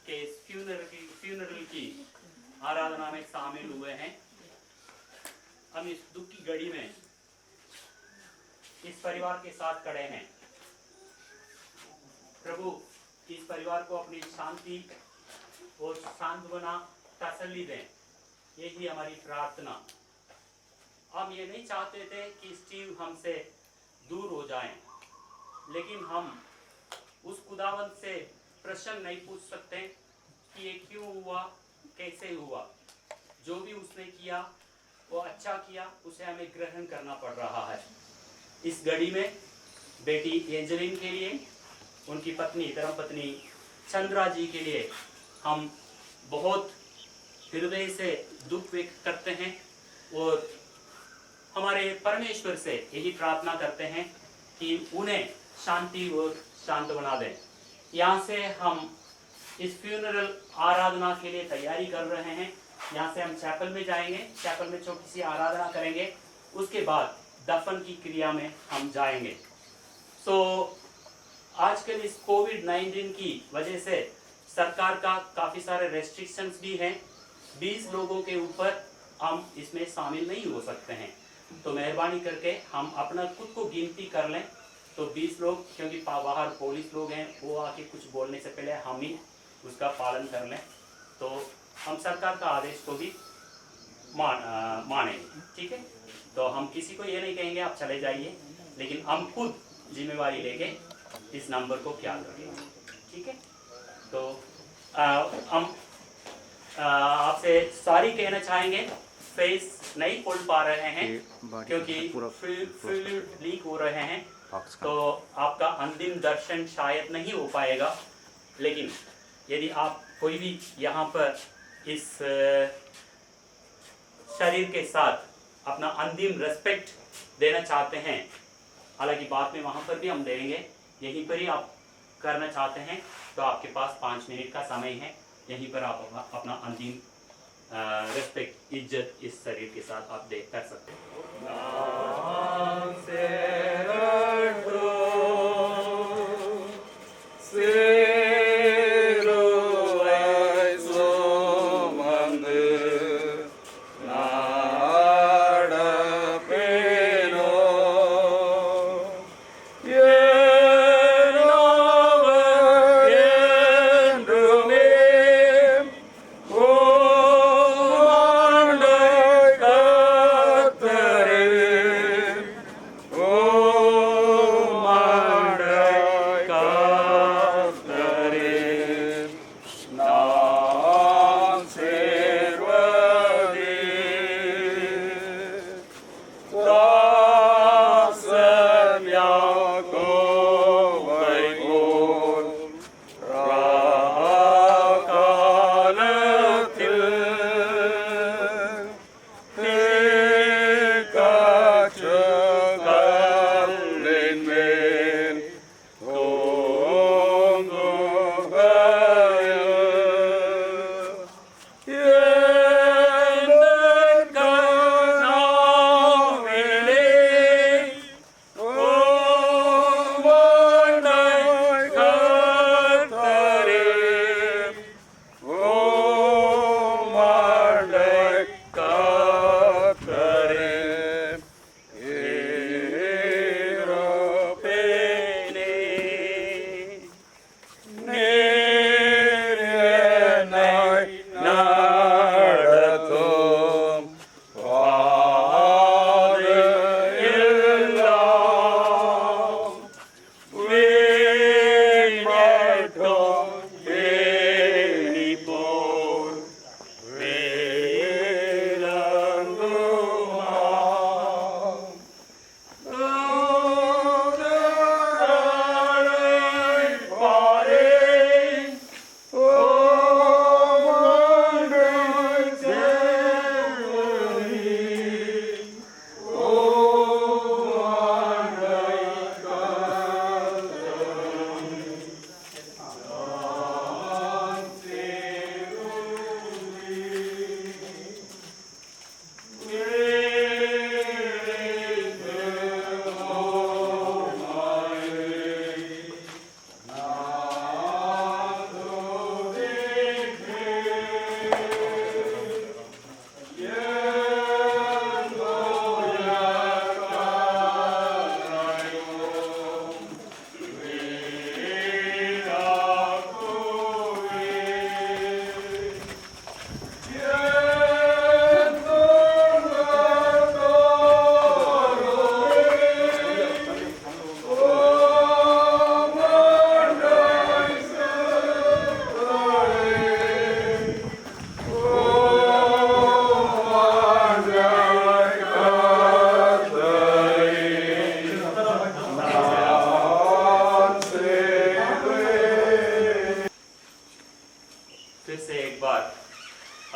के इस फ्यूनरल की आराधना में शामिल हुए हैं। हम इस दुख की घड़ी में इस परिवार के साथ खड़े हैं। प्रभु इस परिवार को अपनी शांति और सांत्वना तसल्ली दें, यही हमारी प्रार्थना। हम ये नहीं चाहते थे कि स्टीव हमसे दूर हो जाएं, लेकिन हम उस खुदावंत से प्रश्न नहीं पूछ सकते कि ये क्यों हुआ, कैसे हुआ। जो भी उसने किया वो अच्छा किया, उसे हमें ग्रहण करना पड़ रहा है। इस घड़ी में बेटी एंजेलिन के लिए, उनकी पत्नी धर्मपत्नी चंद्रा जी के लिए हम बहुत हृदय से दुख व्यक्त करते हैं और हमारे परमेश्वर से यही प्रार्थना करते हैं कि उन्हें शांति और शांत बना दें। यहाँ से हम इस फ्यूनरल आराधना के लिए तैयारी कर रहे हैं। यहाँ से हम चैपल में जाएंगे, चैपल में छोटी सी आराधना करेंगे, उसके बाद दफन की क्रिया में हम जाएंगे। आजकल इस कोविड-19 की वजह से सरकार का काफ़ी सारे रेस्ट्रिक्शंस भी हैं। 20 लोगों के ऊपर हम इसमें शामिल नहीं हो सकते हैं, तो मेहरबानी करके हम अपना खुद को गिनती कर लें। तो 20 लोग, क्योंकि बाहर पुलिस लोग हैं, वो आके कुछ बोलने से पहले हम ही उसका पालन कर लें, तो हम सरकार का आदेश को भी मानेंगे। ठीक है, तो हम किसी को ये नहीं कहेंगे आप चले जाइए, लेकिन हम खुद जिम्मेवारी लेके इस नंबर को ख्याल रखेंगे। ठीक है, तो हम आपसे सॉरी कहना चाहेंगे, फेस नहीं खोल पा रहे हैं क्योंकि फ्लूइड लीक हो रहे हैं, तो आपका अंतिम दर्शन शायद नहीं हो पाएगा। लेकिन यदि आप कोई भी यहाँ पर इस शरीर के साथ अपना अंतिम रेस्पेक्ट देना चाहते हैं, हालांकि बाद में वहाँ पर भी हम देंगे, यहीं पर ही आप करना चाहते हैं तो आपके पास 5 मिनट का समय है। यहीं पर आप अपना अंतिम रेस्पेक्ट, इज्जत इस शरीर के साथ आप कर सकते हैं।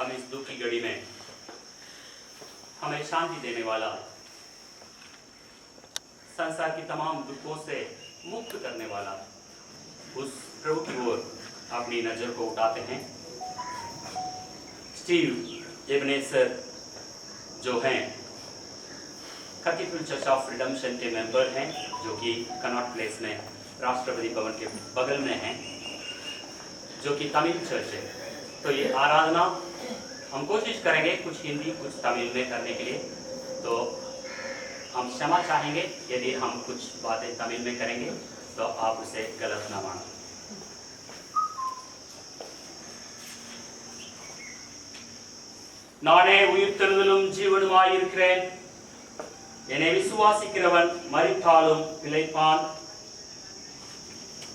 हम इस दुख की घड़ी में हमें शांति देने वाला, संसार की तमाम दुखों से मुक्त करने वाला उस प्रभु की ओर अपनी नजर को उठाते हैं। स्टीव एबनेजर जो हैं कैथेड्रल चर्च ऑफ रिडेम्पशन के मेंबर हैं, जो कि कनॉट प्लेस में राष्ट्रपति भवन के बगल में हैं, जो कि तमिल चर्च है। तो ये आराधना हम कोशिश करेंगे कुछ हिंदी कुछ तमिल में करने के लिए, तो हम क्षमा चाहेंगे यदि हम कुछ बातें तमिल में करेंगे तो आप उसे गलत ना मानो। நானே உயிர்த்தெழுதலும் ஜீவனுமாயிருக்கிறேன். என்னை விசுவாசிக்கிறவன் மரித்தாலும் பிழைப்பான்.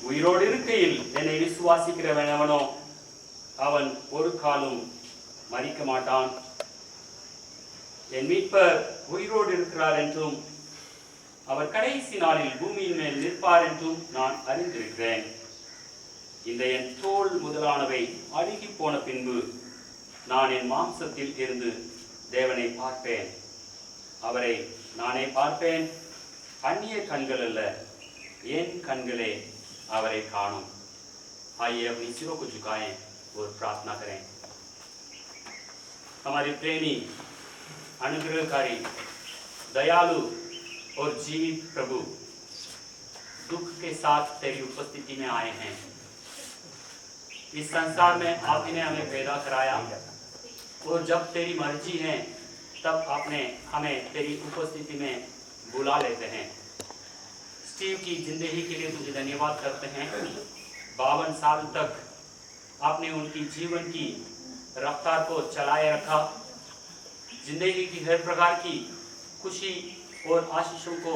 உயிரோடு இருக்கையில் என்னை விசுவாசிக்கிறவன் எவனோ அவன் ஒரு காலும் மரிக்க மாட்டான். என் மீட்பர் உயிரோடு இருக்கிறார் என்றும் அவர் கடைசி நாளில் பூமியின் மேல் நிற்பார் என்றும் நான் அறிந்திருக்கிறேன். இந்த என் தோல் முதலானவை அழுகி போன பின்பு நான் என் மாம்சத்தில் இருந்து தேவனை பார்ப்பேன். அவரை நானே பார்ப்பேன். அந்நிய கண்கள் அல்ல, என் कणगले அவரை காணும். आइए अपनी सिरों को झुकाएं और प्रार्थना करें। हमारे प्रेमी, अनुग्रहकारी, दयालु और जीवित प्रभु, दुख के साथ तेरी उपस्थिति में आए हैं। इस संसार में आपने हमें पैदा कराया और जब तेरी मर्जी है तब आपने हमें तेरी उपस्थिति में बुला लेते हैं। स्टीव की जिंदगी के लिए तुझे धन्यवाद करते हैं। 52 साल तक आपने उनकी जीवन की रफ्तार को चलाए रखा। जिंदगी की हर प्रकार की खुशी और आशीषों को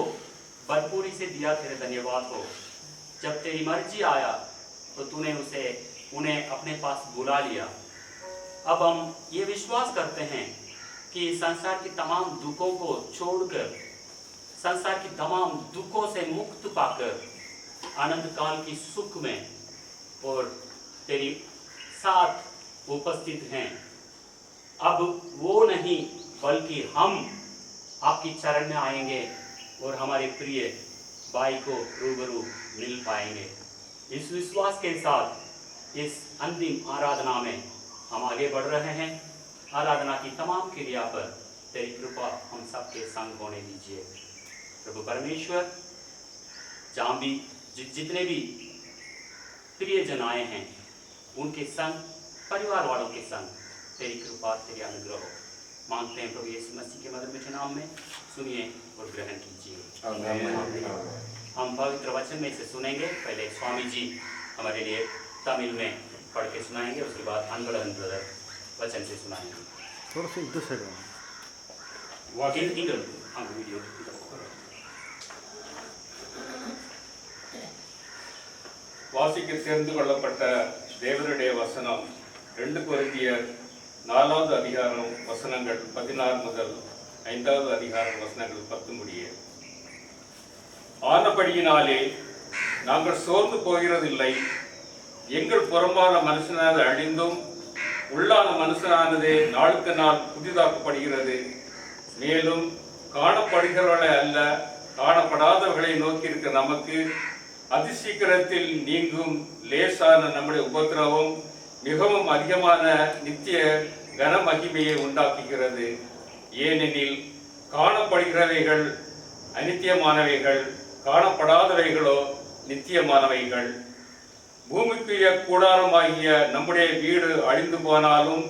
भरपूरी से दिया। तेरे धन्यवाद हो। जब तेरी मर्जी आया तो तूने उन्हें अपने पास बुला लिया। अब हम ये विश्वास करते हैं कि संसार की तमाम दुखों को छोड़कर, संसार की तमाम दुखों से मुक्त पाकर आनंद काल की सुख में और तेरी साथ उपस्थित हैं। अब वो नहीं बल्कि हम आपकी चरण में आएंगे और हमारे प्रिय भाई को रूबरू मिल पाएंगे। इस विश्वास के साथ इस अंतिम आराधना में हम आगे बढ़ रहे हैं। आराधना की तमाम क्रिया पर तेरी कृपा हम सबके संग होने दीजिए। प्रभु परमेश्वर, जहाँ भी जितने भी प्रियजन आए हैं उनके संग, परिवार वालों के संग तेरी कृपा, तेरी अनुग्रह हो। मांगते हैं प्रभु यीशु मसीह के मधुर मीठे नाम में, सुनिए और ग्रहण कीजिए। हम पवित्र वचन में से सुनेंगे। पहले स्वामी जी हमारे लिए तमिल में पढ़ के सुनाएंगे, उसके बाद अनबड़न ब्रदर वचन से सुनाएंगे। थोड़ा सा इधर से वीडियो வாசிக்க தேர்ந்து கொள்ளப்பட்ட தேவனுடைய வசனம் 2 கொரிந்தியர் 4வது அதிகாரம் வசனங்கள் 16 முதல் 5வது அதிகாரம் வசனங்கள் 10 முடிய. ஆனபடியினாலே நாங்கள் சோர்ந்து போகிறதில்லை. எங்கள் புறம்பான மனுஷனானது அழிந்தும் உள்ளான மனுஷனானது நாளுக்கு நாள் புதிதாக்கப்படுகிறது. மேலும் காணப்படுகிறவர்களை அல்ல, காணப்படாதவர்களை நோக்கி இருக்க நமக்கு அதிசீக்கிரத்தில் நீங்கும் லேசான நம்முடைய உபத்திரவம் மிகவும் அதிகமான நித்திய கன மகிமையை உண்டாக்குகிறது. ஏனெனில் காணப்படுகிறவைகள் அநித்தியமானவைகள், காணப்படாதவைகளோ நித்தியமானவைகள். பூமிக்குரிய கூடாரமாகிய நம்முடைய வீடு அழிந்து போனாலும்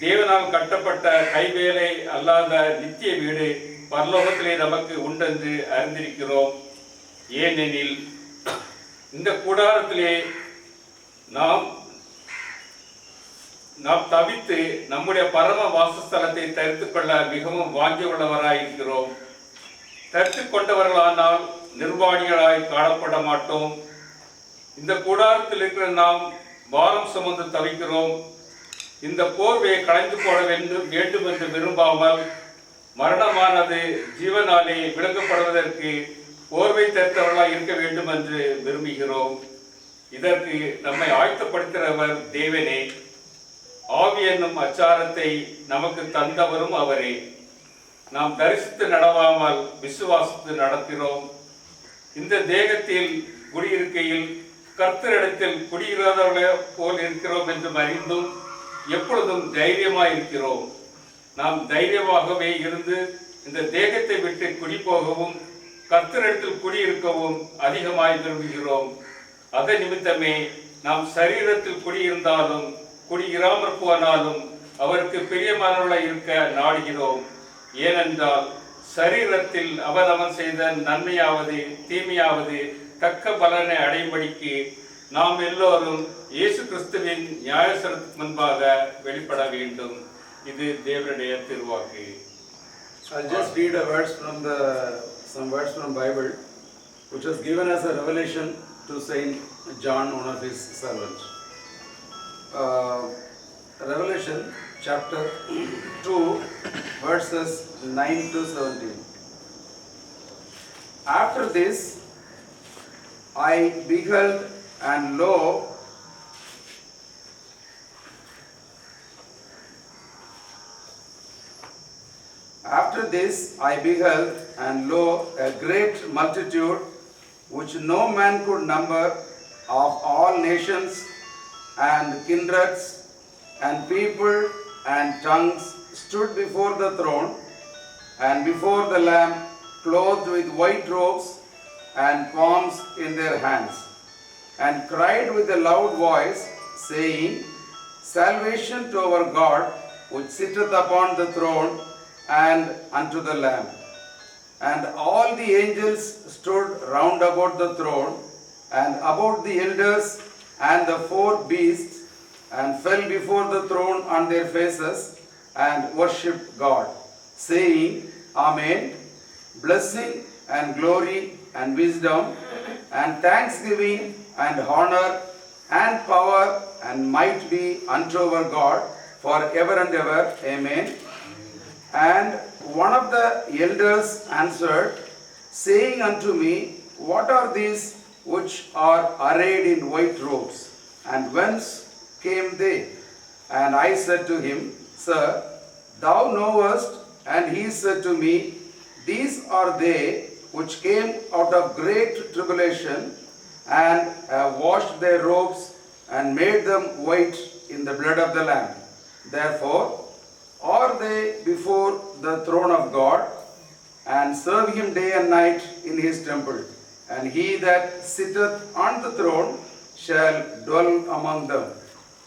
தேவனால் கட்டப்பட்ட கைவேலை அல்லாத நித்திய வீடு பரலோகத்திலே நமக்கு உண்டென்று அறிந்திருக்கிறோம். ஏனெனில் இந்த கூடாரத்திலே நாம் தவித்து நம்முடைய பரம வாசஸ்தலத்தை தரித்து கொள்ள மிகவும் வாஞ்சி உள்ளவராயிருக்கிறோம். தரித்து கொண்டவர்களானால் நிர்வாணிகளாய் காணப்பட மாட்டோம். இந்த கூடாரத்தில் இருக்கிற நாம் பாரம் சுமந்து தவிக்கிறோம். இந்த போர்வையை களைந்து போட வேண்டும் என்று விரும்பாமல் மரணமானது ஜீவனாலே விளங்கப்படுவதற்கு போர்வை தரித்தவர்களாய் இருக்க வேண்டும் என்று விரும்புகிறோம். இதற்கு நம்மை ஆயத்தப்படுத்துகிறவர் தேவனே. ஆவி என்னும் அச்சாரத்தை நமக்கு தந்தவரும் அவரே. நாம் தரிசித்து நடவாமல் விசுவாசித்து நடக்கிறோம். இந்த தேகத்தில் குடியிருக்கையில் கர்த்தரிடத்தில் குடியிராதவர்களே போல் இருக்கிறோம் என்று அறிந்தும் எப்பொழுதும் தைரியமாய் இருக்கிறோம். நாம் தைரியமாகவே இருந்து இந்த தேகத்தை விட்டு குடிபோகவும் கர்த்தரிடத்தில் குடியிருக்கவும் அதிகமாய் விரும்புகிறோம். அதன் நிமித்தமே நாம் சரீரத்தில் குடியிருந்தாலும் குடியிராமற் போனாலும் அவருக்கு பிரியமானவர்களாய் இருக்க நாடுகிறோம். ஏனென்றால் சரீரத்தில் அவன் செய்த நன்மையாவது தீமையாவது தக்க பலனை அடையும்படிக்கு நாம் எல்லோரும் இயேசு கிறிஸ்துவின் நியாயசரத்துக்கு முன்பாக வெளிப்பட வேண்டும். இது தேவனுடைய திருவாக்கு. I'll just read some words from Bible, which was given as a revelation to Saint John, one of his servants. Revelation chapter 2, verses 9 to 17. After this, I beheld, and lo, after this I beheld, and lo, a great multitude, which no man could number, of all nations and kindreds and people and tongues, stood before the throne and before the Lamb, clothed with white robes and palms in their hands, and cried with a loud voice, saying, Salvation to our God, which sitteth upon the throne, and unto the Lamb. And all the angels stood round about the throne, and about the elders and the four beasts, and fell before the throne on their faces, and worshipped God, saying, Amen. Blessing and glory and wisdom and thanksgiving and honor and power and might be unto our God forever and ever. Amen. And one of the elders answered, saying unto me, What are these which are arrayed in white robes, and whence came they? And I said to him, Sir, thou knowest. And he said to me, These are they which came out of great tribulation, and have washed their robes and made them white in the blood of the Lamb. Therefore are they before the throne of God, and serve him day and night in his temple. And he that sitteth on the throne shall dwell among them.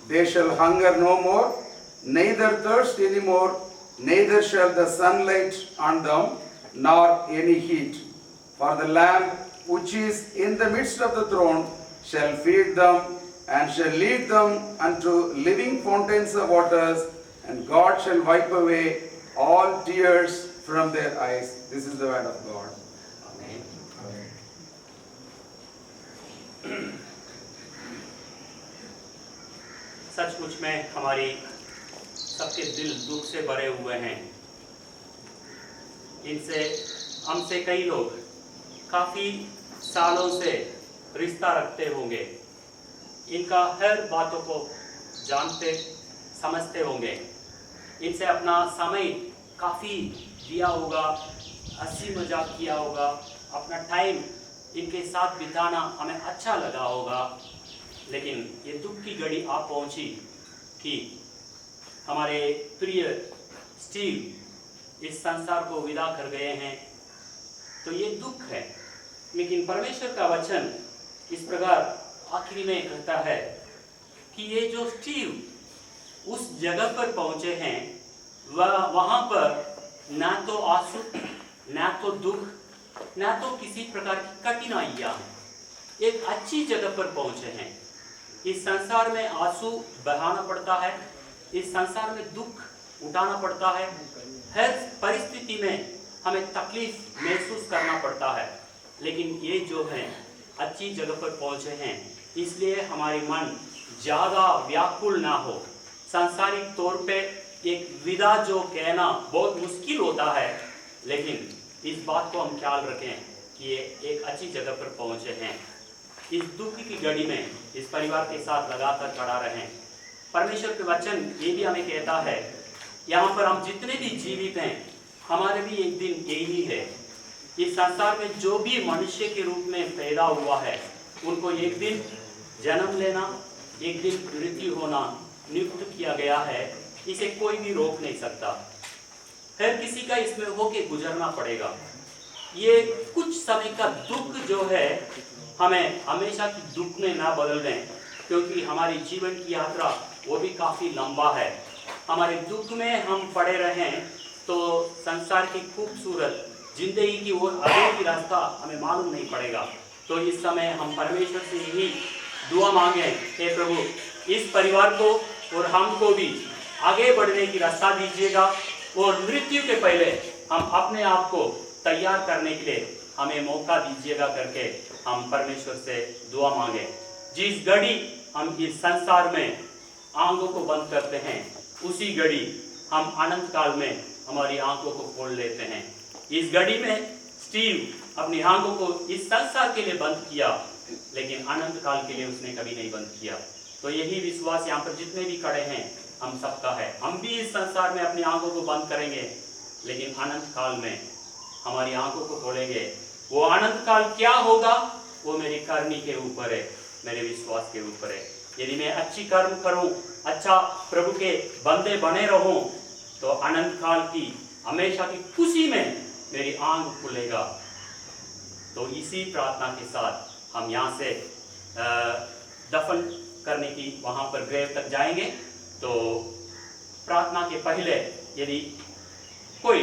They shall hunger no more, neither thirst any more, neither shall the sun light on them, nor any heat. For the Lamb which is in the midst of the throne shall feed them, and shall lead them unto living fountains of waters, and God shall wipe away all tears from their eyes. This is the word of God. Amen. सचमुच में हमारी सबके दिल दुख से भरे हुए हैं। हमसे कई लोग काफ़ी सालों से रिश्ता रखते होंगे, इनका हर बातों को जानते समझते होंगे, इनसे अपना समय काफ़ी दिया होगा, हंसी मजाक किया होगा, अपना टाइम इनके साथ बिताना हमें अच्छा लगा होगा। लेकिन ये दुख की घड़ी आ पहुंची कि हमारे प्रिय स्टीव इस संसार को विदा कर गए हैं, तो ये दुख है। लेकिन परमेश्वर का वचन इस प्रकार आखिरी में कहता है कि ये जो स्टीव उस जगह पर पहुंचे हैं, वहाँ पर ना तो आंसू, ना तो दुख, ना तो किसी प्रकार की कठिनाइयाँ हैं, एक अच्छी जगह पर पहुंचे हैं। इस संसार में आंसू बहाना पड़ता है, इस संसार में दुख उठाना पड़ता है, हर परिस्थिति में हमें तकलीफ महसूस करना पड़ता है। लेकिन ये जो है अच्छी जगह पर पहुंचे हैं, इसलिए हमारी मन ज़्यादा व्याकुल ना हो। सांसारिक तौर पे एक विदा जो कहना बहुत मुश्किल होता है, लेकिन इस बात को हम ख्याल रखें कि ये एक अच्छी जगह पर पहुंचे हैं। इस दुख की घड़ी में इस परिवार के साथ लगातार खड़ा रहें। परमेश्वर के वचन ये भी हमें कहता है, यहाँ पर हम जितने भी जीवित हैं, हमारे भी एक दिन यही है। इस संसार में जो भी मनुष्य के रूप में पैदा हुआ है, उनको एक दिन जन्म लेना, एक दिन मृत्यु होना नियुक्त किया गया है। इसे कोई भी रोक नहीं सकता। हर किसी का इसमें होके गुजरना पड़ेगा। ये कुछ समय का दुख जो है, हमें हमेशा की दुख में ना बदल दें, क्योंकि हमारी जीवन की यात्रा वो भी काफ़ी लंबा है। हमारे दुख में हम पड़े रहें तो संसार की खूबसूरत जिंदगी की ओर आगे की रास्ता हमें मालूम नहीं पड़ेगा। तो इस समय हम परमेश्वर से यही दुआ मांगे, हे प्रभु, इस परिवार को और हमको भी आगे बढ़ने की रास्ता दीजिएगा, और मृत्यु के पहले हम अपने आप को तैयार करने के लिए हमें मौका दीजिएगा करके हम परमेश्वर से दुआ मांगे। जिस घड़ी हम इस संसार में आंखों को बंद करते हैं, उसी घड़ी हम अनंत काल में हमारी आंखों को खोल लेते हैं। इस घड़ी में स्टीव अपनी आंखों को इस संसार के लिए बंद किया, लेकिन अनंत काल के लिए उसने कभी नहीं बंद किया। तो यही विश्वास यहाँ पर जितने भी खड़े हैं हम सबका है। हम भी इस संसार में अपनी आंखों को बंद करेंगे, लेकिन अनंत काल में हमारी आंखों को खोलेंगे। वो अनंत काल क्या होगा, वो मेरी करनी के ऊपर है, मेरे विश्वास के ऊपर है। यदि मैं अच्छी कर्म करूं, अच्छा प्रभु के बंदे बने रहूं, तो अनंत काल की हमेशा की खुशी में मेरी आंख खुलेगा। तो इसी प्रार्थना के साथ हम यहाँ से दफन करने की वहाँ पर ग्रेव तक जाएंगे। तो प्रार्थना के पहले यदि कोई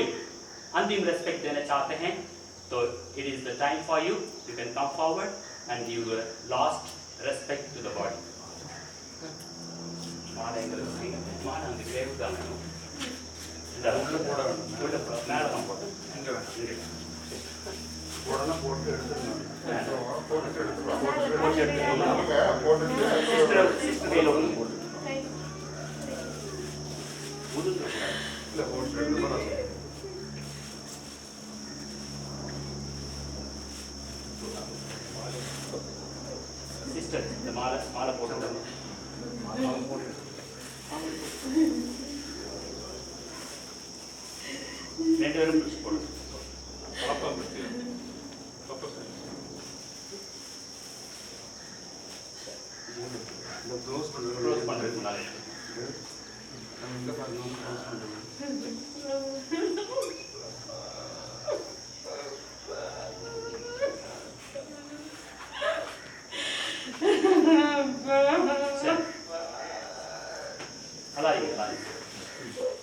अंतिम रेस्पेक्ट देना चाहते हैं, तो it is the time for you can come forward and give last respect to the body. Sister இந்த மாலை போட்டு ரெண்டு பேரும் பிடிச்சி போடுங்க. க்ளோஸ் பண்ணுறதுக்கு முன்னாடி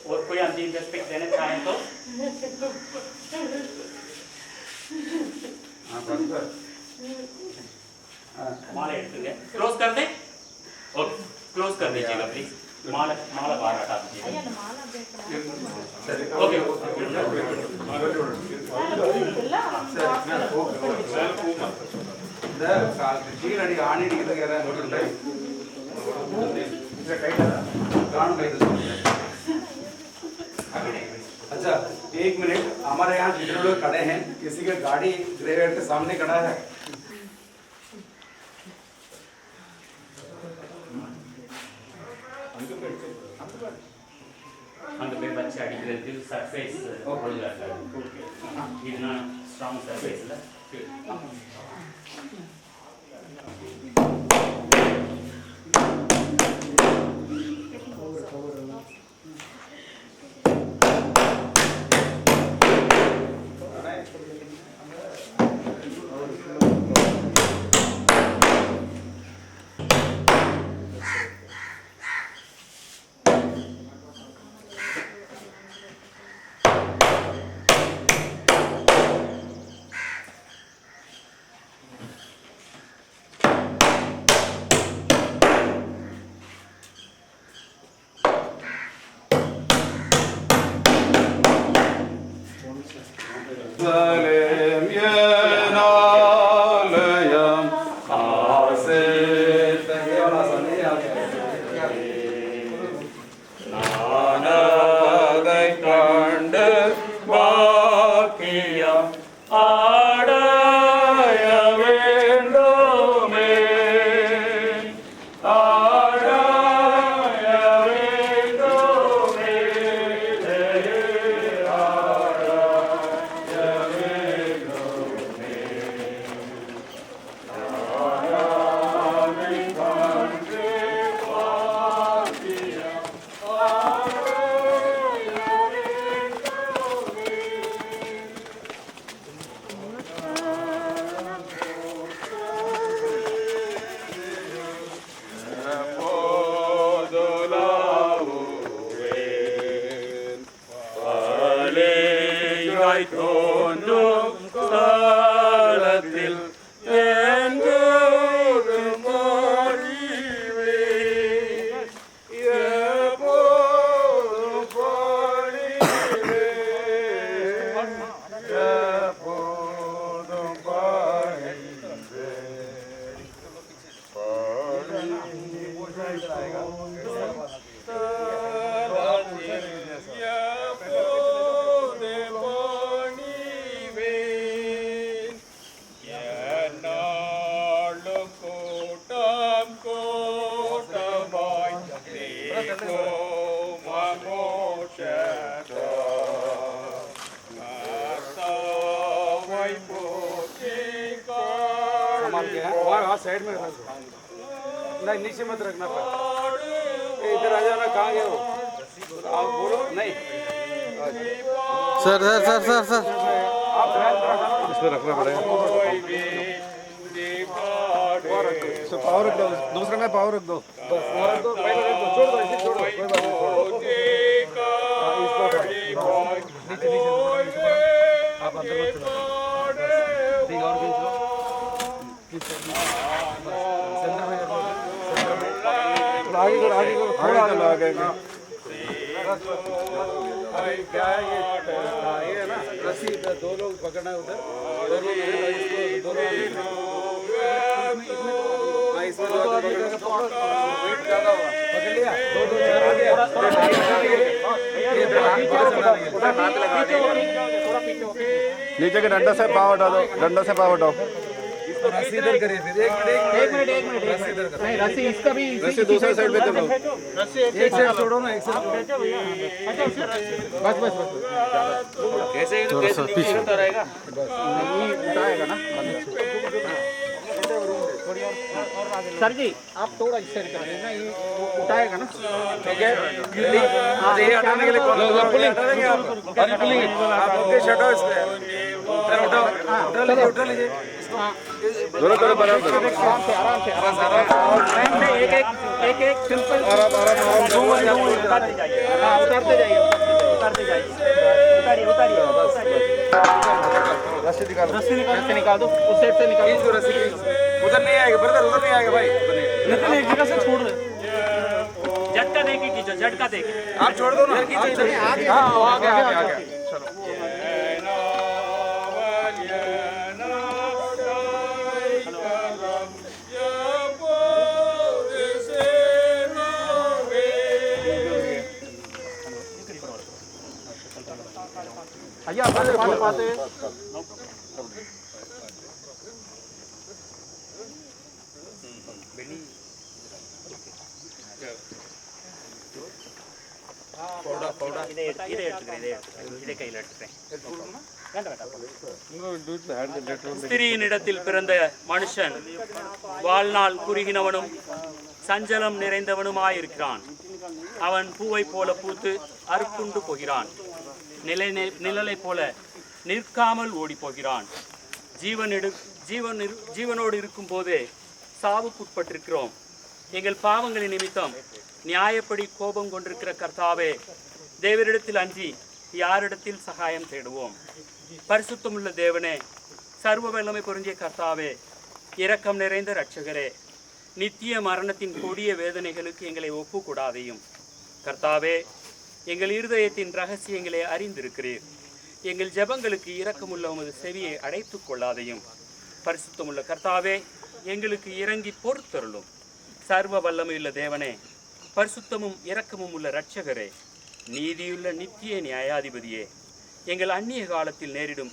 और कोई अंतिम रेस्पेक्ट देना चाहें तो माला எடுத்துங்க. क्लोज कर दें? ओके, क्लोज कर दीजिएगा प्लीज. माला बाहर हटा दीजिएगा. ओके கீழடி ஆணி அடிக்கிறதுக்கு अच्छा, एक मिनट, हमारे यहाँ जितने लोग खड़े हैं, किसी का गाड़ी ग्रेवयार्ड के सामने खड़ा है? அந்த பேர் பச்சை அடிக்கிறது சர்ஃபேஸ் இதுனா ஸ்ட்ராங் சர்ஃபேஸ்ல தாய் தோன்றும் காலத்தில் என்றோடும் அறிவே எப்போதும் பாடிவே எப்போதும் பாடிவே साइड में नहीं, नीचे मत रखना। इधर आ जाना। कहाँ गए हो आप? बोलो नहीं। Sir sir sir sir sir इसमें रखना पड़ेगा। पावर रख दो, दूसरे में पावर रख दो। बस रख दो, पहले रख दो, छोड़ दो, इसे छोड़ दो, कोई बात नहीं। नीचे नीचे आप अंदर मत चलो। ठीक और खींच लो। आगे करो, आगे करो, थोड़ा चलो आगे। क्या है ये है ना, रस्सी दो लोग पकड़ना है उधर, दो लोग इसमें वेट ज़्यादा होगा। पकड़ लिया, दो नीचे के डंडा से पाव हटा दो, डंडा से पाव हटाओ। रस्सी इधर करिए फिर। एक मिनट रस्सी इधर करो। नहीं, रस्सी इसका भी, रस्सी दूसरी साइड पे करो। रस्सी एक साइड छोड़ो ना, एक साइड। बस बस बस कैसे पीछे तो रहेगा, नहीं उठाएगा ना। सर जी आप थोड़ा इस साइड कर देना, ये उठाएगा ना। ठीक है, ये हटाने के लिए कौन पुलिंग आप ओके शट हो इससे। सर उठाओ, उठा लीजिए। दोनों तरफ बराबर आराम से आराम से एक सिंपल आराम उतारते जाइए। हाँ उतारते जाइए, उतारते जाइए, उतारिए रस्सी निकाल, रस्सी निकाल दो, उस साइड से निकाल दो रस्सी। उधर नहीं आएगा ब्रदर, उधर नहीं आएगा भाई। निकल एक जगह से छोड़ दे, झटका देके खींचो, झटका देके आप छोड़ दो ना। आगे आगे चलो। भैया पानी पाते हैं। ஸ்திரீயினிடத்தில் பிறந்த மனுஷன் வாழ்நாள் குறுகினவனும் சஞ்சலம் நிறைந்தவனுமாயிருக்கிறான். அவன் பூவை போல பூத்து அறுப்புண்டு போகிறான், நிழலை போல நிற்காமல் ஓடி போகிறான். ஜீவனோடு இருக்கும் போதே சாவுக்குட்பட்டிருக்கிறோம். எங்கள் பாவங்களின் நிமித்தம் நியாயப்படி கோபம் கொண்டிருக்கிற கர்த்தாவே, தேவரிடத்தில் அன்றி யாரிடத்தில் சகாயம் தேடுவோம்? பரிசுத்தமுள்ள தேவனே, சர்வ வல்லமை பொருந்திய கர்த்தாவே, இரக்கம் நிறைந்த இரட்சகரே, நித்திய மரணத்தின் கொடிய வேதனைகளுக்கு எங்களை ஒப்புக்கூடாதையும். கர்த்தாவே, எங்கள் இருதயத்தின் ரகசியங்களை அறிந்திருக்கிறீர். எங்கள் ஜெபங்களுக்கு இரக்கமுள்ள உமது செவியை அடைத்துக் கொள்ளாதையும். பரிசுத்தமுள்ள கர்த்தாவே, எங்களுக்கு இறங்கி பொறுத்தருளும். சர்வ வல்லமையுள்ள தேவனே, பரிசுத்தமும் இரக்கமும் உள்ள இரட்சகரே, நீதியுள்ள நித்திய நியாயாதிபதியே, எங்கள் அந்நிய காலத்தில் நேரிடும்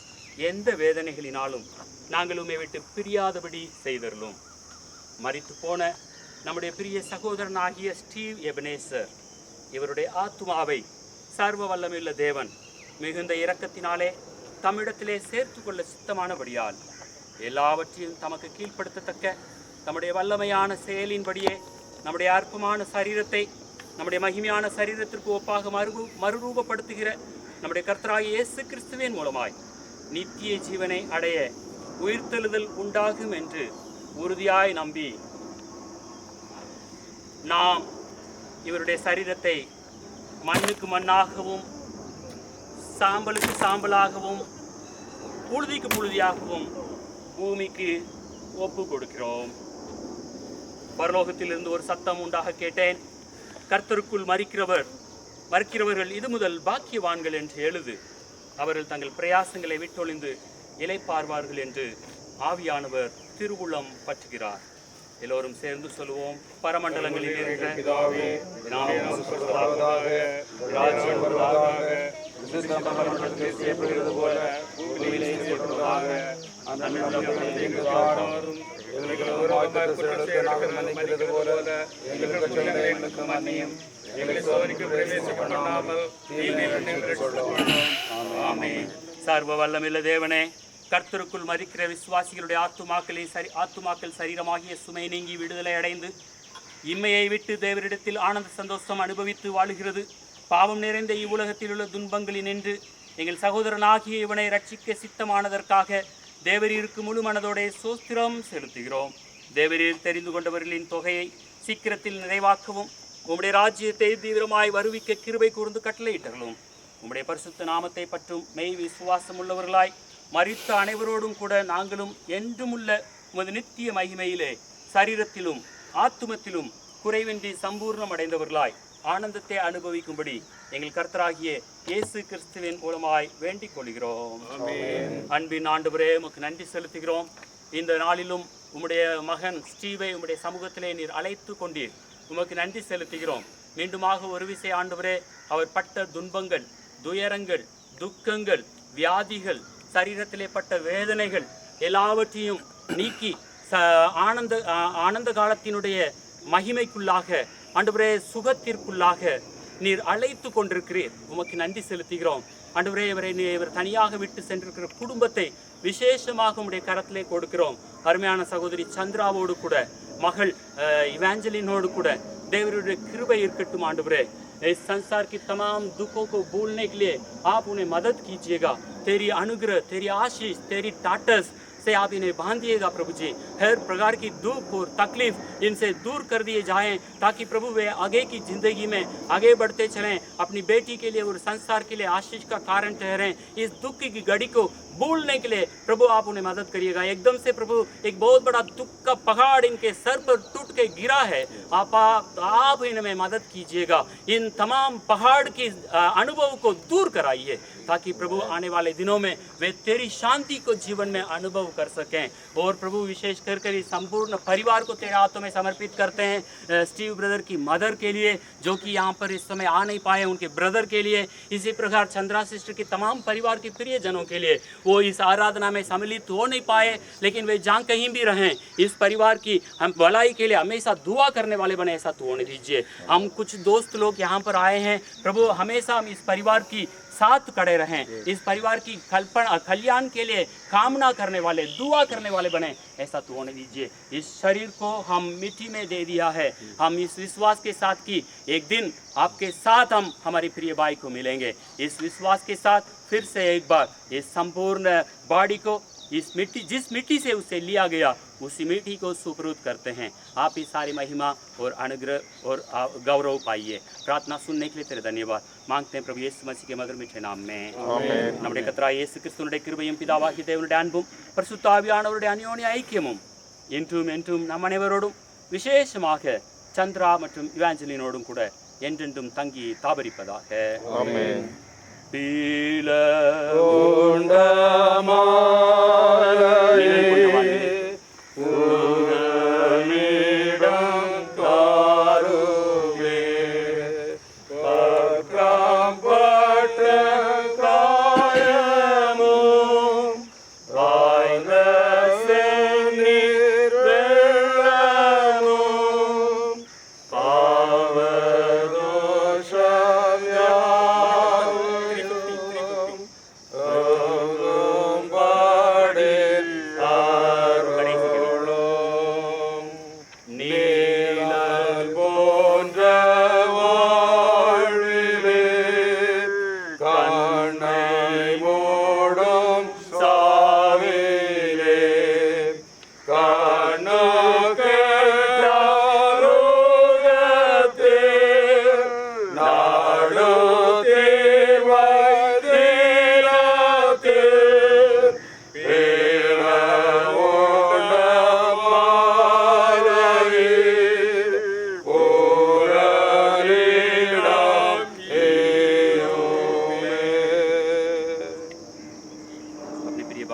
எந்த வேதனைகளினாலும் நாங்கள் உம்மை விட்டு பிரியாதபடி செய்தருளும். மரித்து போன நம்முடைய பிரிய சகோதரனாகிய ஸ்டீவ் எபனேசர், இவருடைய ஆத்துமாவை சர்வ வல்லமையுள்ள தேவன் மிகுந்த இரக்கத்தினாலே தம்மிடத்திலே சேர்த்து கொள்ள சித்தமானபடியால் எல்லாவற்றையும் தமக்கு கீழ்ப்படுத்தத்தக்க நம்முடைய வல்லமையான செயலின்படியே நம்முடைய அற்பமான சரீரத்தை நம்முடைய மகிமையான சரீரத்திற்கு ஒப்பாக மறுரூபப்படுத்துகிற நம்முடைய கர்த்தராகிய இயேசு கிறிஸ்துவின் மூலமாய் நித்திய ஜீவனை அடைய உயிர்த்தெழுதல் உண்டாகும் என்று உறுதியாய் நம்பி நாம் இவருடைய சரீரத்தை மண்ணுக்கு மண்ணாகவும் சாம்பலுக்கு சாம்பலாகவும் புழுதிக்கு புழுதியாகவும் பூமிக்கு ஒப்பு கொடுக்கிறோம். பரலோகத்திலிருந்து ஒரு சத்தம் உண்டாக கேட்டேன், கர்த்தருக்குள் மறிக்கிறவர்கள் இது முதல் பாக்கியவான்கள் என்று எழுது. அவர்கள் தங்கள் பிரயாசங்களை விட்டொழிந்து இளைப்பார்வார்கள் என்று ஆவியானவர் திருவுளம் பற்றுகிறார். எல்லோரும் சேர்ந்து சொல்லுவோம். பரமண்டலங்களில் இருக்கிற பிதாவே, நாமம் பரிசுத்தப்படுவதாக, ராஜ்யம் வருவதாக, சித்தம் பரலோகத்திலே செய்யப்படுகிறது போல பூமியிலே செய்யப்படுவதாக. அன்னமிடங்களை எங்களுக்கு தாரும், எங்களுக்கு விரோதமாய் குற்றம் செய்தவர்களுக்கு நாங்கள் மன்னிக்கிறது போல எங்கள் குற்றங்களை எங்களுக்கு மன்னியும், எங்களை சோதனைக்கு பிரவேசிக்கப்படாமல் தீமையிலிருந்து எங்களை ரட்சித்தருளும். ஆமென். சர்வ வல்லமையுள்ள தேவனே, கர்த்தருக்குள் மரிக்கிற விசுவாசிகளுடைய ஆத்துமாக்கள் சரீரமாகிய சுமை நீங்கி விடுதலை அடைந்து இம்மையை விட்டு தேவரிடத்தில் ஆனந்த சந்தோஷம் அனுபவித்து வாழுகிறது. பாவம் நிறைந்த இவ்வுலகத்தில் உள்ள துன்பங்களினின்று எங்கள் சகோதரனாகிய இவனை ரட்சிக்க சித்தமானதற்காக தேவரீருக்கு முழு மனதோட சோஸ்திரம் செலுத்துகிறோம். தேவரீர் தெரிந்து கொண்டவர்களின் தொகையை சீக்கிரத்தில் நிறைவாக்கவும் உம்முடைய ராஜ்யத்தை தீவிரமாய் வருவிக்க கிருபை கூர்ந்து கட்டளையிட்டர்களும். உம்முடைய பரிசுத்த நாமத்தை பற்றும் மெய் விசுவாசம் உள்ளவர்களாய் மரித்த அனைவரோடும் கூட நாங்களும் என்றுமுள்ள உமது நித்திய மகிமையிலே சரீரத்திலும் ஆத்துமத்திலும் குறைவின்றி சம்பூர்ணம் அடைந்தவர்களாய் ஆனந்தத்தை அனுபவிக்கும்படி எங்கள் கர்த்தராகிய இயேசு கிறிஸ்துவின் மூலமாய் வேண்டிக் கொள்கிறோம். அன்பின் ஆண்டவரே, உமக்கு நன்றி செலுத்துகிறோம். இந்த நாளிலும் உம்முடைய மகன் ஸ்டீவை உம்முடைய சமூகத்திலே நீர் அழைத்து கொண்டீர். உமக்கு நன்றி செலுத்துகிறோம். மீண்டுமாக ஒரு விசை ஆண்டவரே, அவர் பட்ட துன்பங்கள், துயரங்கள், துக்கங்கள், வியாதிகள், சரீரத்திலே பட்ட வேதனைகள் எல்லாவற்றையும் நீக்கி ஆனந்த காலத்தினுடைய மகிமைக்குள்ளாக ஆண்டவரே சுகத்திற்குள்ளாக நீர் அழைத்து கொண்டிருக்கிறீர். உமக்கு நன்றி செலுத்துகிறோம். ஆண்டவரே, இவர் தனியாக விட்டு சென்றிருக்கிற குடும்பத்தை விசேஷமாக உம்முடைய கரத்திலே கொடுக்கிறோம். அருமையான சகோதரி சந்திராவோடு கூட மகள் இவாஞ்சலினோடு கூட தேவருடைய கிருபை இருக்கட்டும். आंडवरे इस संसार की तमाम दुखों को भूलने के लिए आप उन्हें मदद कीजिएगा। तेरी अनुग्रह, तेरी आशीष, तेरी टाटस से आप इन्हें बांधिएगा प्रभु जी। हर प्रकार की दुख और तकलीफ इनसे दूर कर दिए जाएं, ताकि प्रभु वे आगे की जिंदगी में आगे बढ़ते चलें, अपनी बेटी के लिए और संसार के लिए आशीष का कारण ठहरें। इस दुख की घड़ी को भूलने के लिए प्रभु आप उन्हें मदद करिएगा। एकदम से प्रभु एक बहुत बड़ा दुख का पहाड़ इनके सर पर टूट के गिरा है, आप इनमें मदद कीजिएगा। इन तमाम पहाड़ की अनुभव को दूर कराइए, ताकि प्रभु आने वाले दिनों में वे तेरी शांति को जीवन में अनुभव कर सकें। और प्रभु विशेष कर इस संपूर्ण परिवार को तेरे हाथों में समर्पित करते हैं। स्टीव ब्रदर की मदर के लिए जो कि यहाँ पर इस समय आ नहीं पाए, उनके ब्रदर के लिए, इसी प्रकार चंद्रा सिस्टर के तमाम परिवार के प्रियजनों के लिए, वो इस आराधना में सम्मिलित हो नहीं पाए, लेकिन वे जहाँ कहीं भी रहें इस परिवार की हम भलाई के लिए हमेशा दुआ करने वाले बने, ऐसा तो होने दीजिए। हम कुछ दोस्त लोग यहाँ पर आए हैं प्रभु, हमेशा हम इस परिवार की साथ खड़े रहें, इस परिवार की कल्याण के लिए कामना करने वाले, दुआ करने वाले बने, ऐसा तो होने दीजिए। इस शरीर को हम मिट्टी में दे दिया है, हम इस विश्वास के साथ कि एक दिन आपके साथ हम हमारी प्रिय भाई को मिलेंगे। इस विश्वास के साथ फिर से एक बार इस संपूर्ण बॉडी को इस मिट्टी, जिस मिट्टी से उसे लिया गया उसी मिट्टी को सुपुर्द करते हैं। आप ही सारी महिमा और अनुग्रह और गौरव पाइए। प्रार्थना सुनने के लिए तेरे धन्यवाद मांगते हैं प्रभु यीशु मसीह के मधुर मीठे नाम में, आमीन। നമ്മുടെ കർത്താവായ യേശു ക്രിസ്തുവിന്റെ കൃപയും പിതാവാകിയ ദൈവത്തിന്റെ അൻപും പരിശുദ്ധ ആവിയാനവരുടെ അന്യോന്യ ഐക്യமும் என்றும் என்றும் நம் அனைவரோடும் விசேஷமாக சந்திரா மற்றும் இவாஞ்சலினோடும் கூட என்றென்றும் தங்கி தாபரிப்பதாக, ஆமென். பீல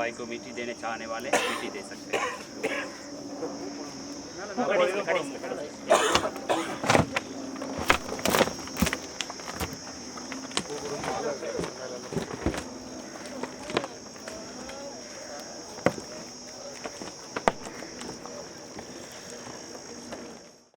भाई को मिट्टी देने चाहने वाले मिट्टी दे सकते हैं।